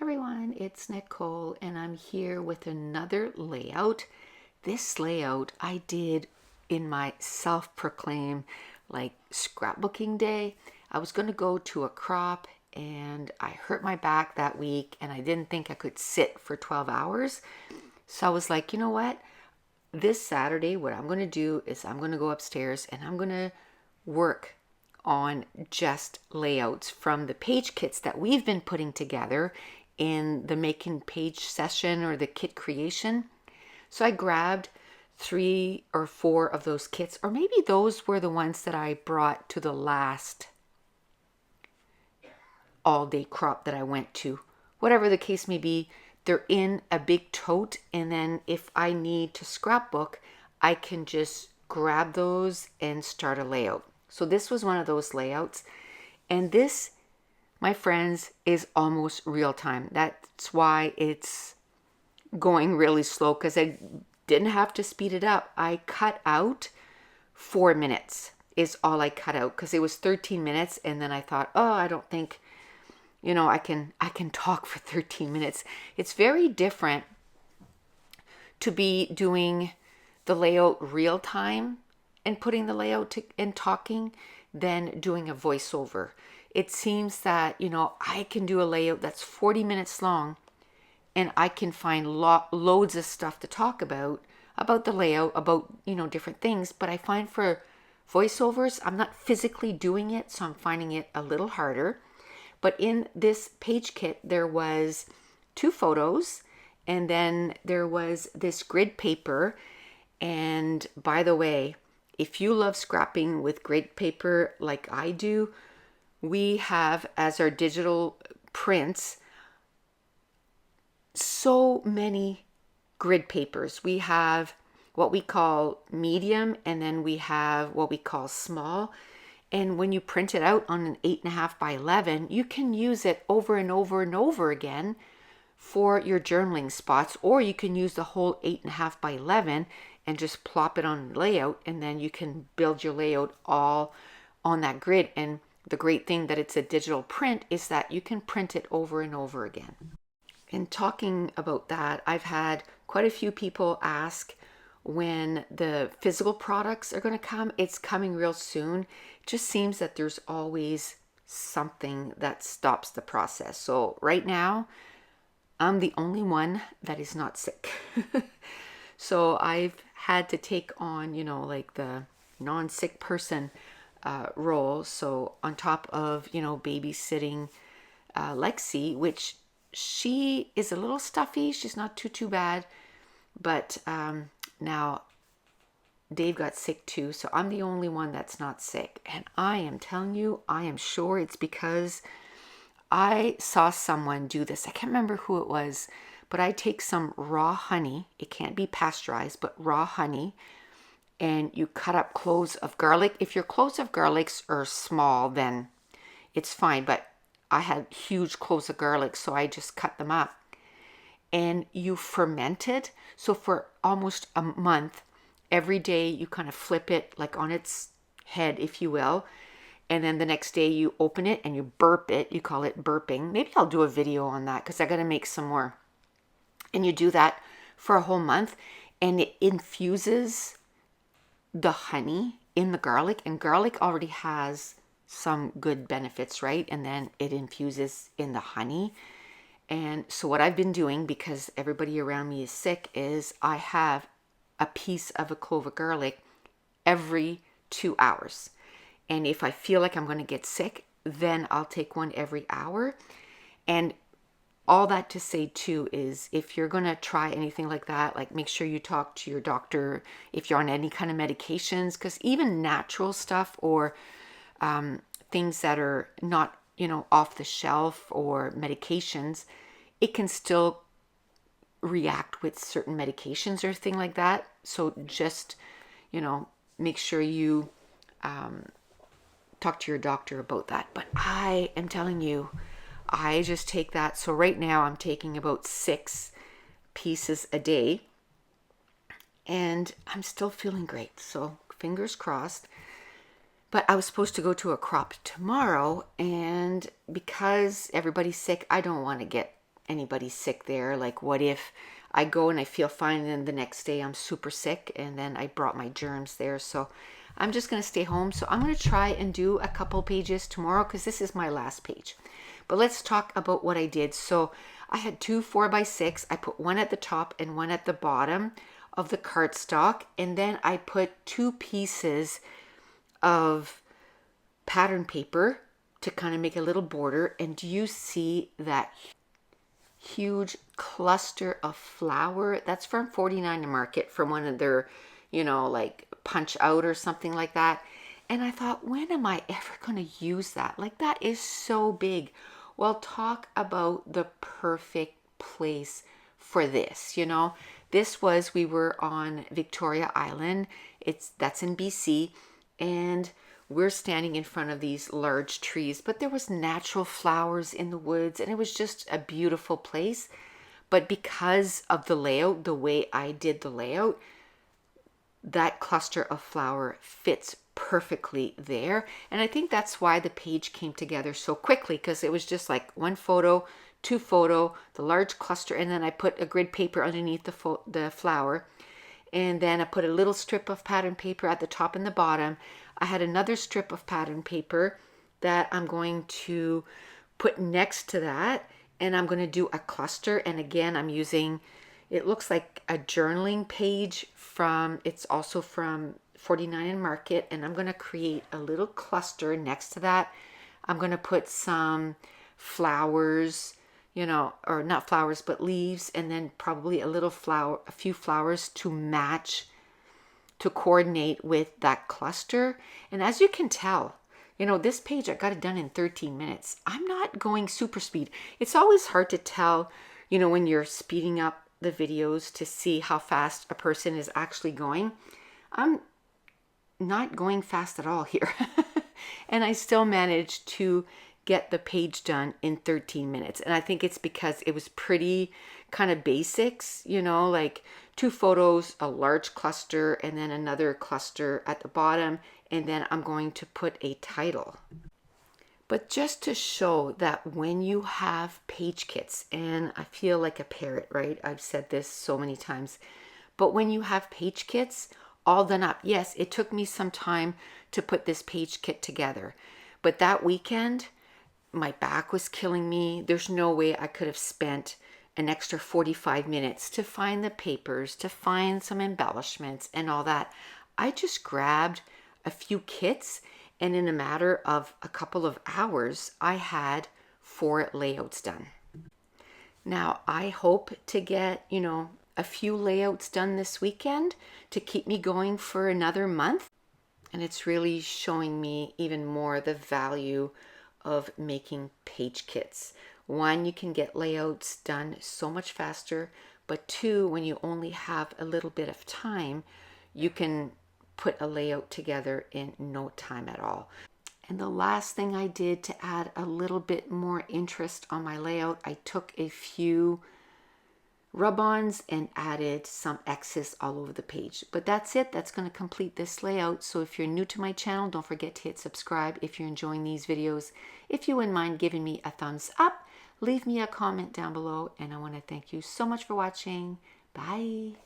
Everyone, it's Nicole and I'm here with another layout. This layout I did in my self-proclaimed scrapbooking day. I was going to go to a crop and I hurt my back that week and I didn't think I could sit for 12 hours. So I was like, you know what? This Saturday, what I'm going to do is I'm going to go upstairs and I'm going to work on just layouts from the page kits that we've been putting together in the making page session or the kit creation. So I grabbed 3 or 4 of those kits, or maybe those were the ones that I brought to the last all-day crop that I went to. Whatever the case may be, they're in a big tote, and then if I need to scrapbook, I can just grab those and start a layout. So this was one of those layouts, and this, my friends, is almost real time. That's why it's going really slow, because I didn't have to speed it up. I cut out 4 minutes is all I cut out, because it was 13 minutes, and then I thought, oh, I don't think, I can talk for 13 minutes. It's very different to be doing the layout real time and putting the layout and talking than doing a voiceover. It seems that, I can do a layout that's 40 minutes long and I can find loads of stuff to talk about the layout, about, different things. But I find for voiceovers, I'm not physically doing it, so I'm finding it a little harder. But in this page kit, there was 2 photos, and then there was this grid paper. And by the way, if you love scrapping with grid paper like I do, we have as our digital prints so many grid papers. We have what we call medium, and then we have what we call small. And when you print it out on an 8.5 by 11, you can use it over and over and over again for your journaling spots, or you can use the whole 8.5 by 11 and just plop it on layout, and then you can build your layout all on that grid. And the great thing that it's a digital print is that you can print it over and over again. And talking about that, I've had quite a few people ask when the physical products are going to come. It's coming real soon. It just seems that there's always something that stops the process. So right now, I'm the only one that is not sick. So I've had to take on, the non-sick person role. So on top of, babysitting Lexi, which she is a little stuffy. She's not too bad. But now Dave got sick too. So I'm the only one that's not sick. And I am telling you, I am sure it's because I saw someone do this. I can't remember who it was, but I take some raw honey. It can't be pasteurized, but raw honey. And you cut up cloves of garlic. If your cloves of garlics are small, then it's fine. But I had huge cloves of garlic, so I just cut them up. And you ferment it. So for almost a month, every day you kind of flip it like on its head, if you will. And then the next day you open it and you burp it. You call it burping. Maybe I'll do a video on that because I got to make some more. And you do that for a whole month, and it infuses the honey in the garlic. And garlic already has some good benefits, right? And then it infuses in the honey. And so what I've been doing, because everybody around me is sick, is I have a piece of a clove of garlic every 2 hours. And if I feel like I'm going to get sick, then I'll take one every hour. And all that to say too is if you're going to try anything like that, make sure you talk to your doctor if you're on any kind of medications, because even natural stuff or things that are not, off the shelf or medications, it can still react with certain medications or thing like that. So just, make sure you talk to your doctor about that. But I am telling you, I just take that. So right now I'm taking about 6 pieces a day and I'm still feeling great. So fingers crossed. But I was supposed to go to a crop tomorrow, and because everybody's sick, I don't want to get anybody sick there. Like, what if I go and I feel fine and then the next day I'm super sick and then I brought my germs there? So I'm just going to stay home. So I'm going to try and do a couple pages tomorrow because this is my last page. But let's talk about what I did. So I had 2 4x6. I put one at the top and one at the bottom of the cardstock. And then I put 2 pieces of pattern paper to kind of make a little border. And do you see that huge cluster of flower? That's from 49 to Market, from one of their, you know, like punch out or something like that. And I thought, when am I ever going to use that? Like, that is so big. Well, talk about the perfect place for this, you know. This was, we were on Victoria Island. That's in BC, and we're standing in front of these large trees, but there was natural flowers in the woods, and it was just a beautiful place. But because of the layout, the way I did the layout, that cluster of flower fits perfectly there. And I think that's why the page came together so quickly, because it was just like 1 photo, 2 photo, the large cluster, and then I put a grid paper underneath the flower. And then I put a little strip of pattern paper at the top and the bottom. I had another strip of pattern paper that I'm going to put next to that. And I'm going to do a cluster. And again, I'm using, it looks like a journaling page from, it's also from 49 and Market. And I'm going to create a little cluster next to that. I'm going to put some flowers, you know, or not flowers, but leaves, and then probably a few flowers to match, to coordinate with that cluster. And as you can tell, you know, this page, I got it done in 13 minutes. I'm not going super speed. It's always hard to tell, you know, when you're speeding up the videos to see how fast a person is actually going. I'm not going fast at all here. And I still managed to get the page done in 13 minutes. And I think it's because it was pretty kind of basics, you know, like 2 photos, a large cluster, and then another cluster at the bottom. And then I'm going to put a title. But just to show that when you have page kits, and I feel like a parrot, right? I've said this so many times, but when you have page kits all done up, yes, it took me some time to put this page kit together. But that weekend, my back was killing me. There's no way I could have spent an extra 45 minutes to find the papers, to find some embellishments and all that. I just grabbed a few kits, and in a matter of a couple of hours, I had 4 layouts done. Now, I hope to get, you know, a few layouts done this weekend to keep me going for another month. And it's really showing me even more the value of making page kits. 1, you can get layouts done so much faster, but 2, when you only have a little bit of time, you can put a layout together in no time at all. And the last thing I did to add a little bit more interest on my layout, I took a few rub-ons and added some X's all over the page. But that's it. That's going to complete this layout. So if you're new to my channel, don't forget to hit subscribe if you're enjoying these videos. If you wouldn't mind giving me a thumbs up, leave me a comment down below. And I want to thank you so much for watching. Bye.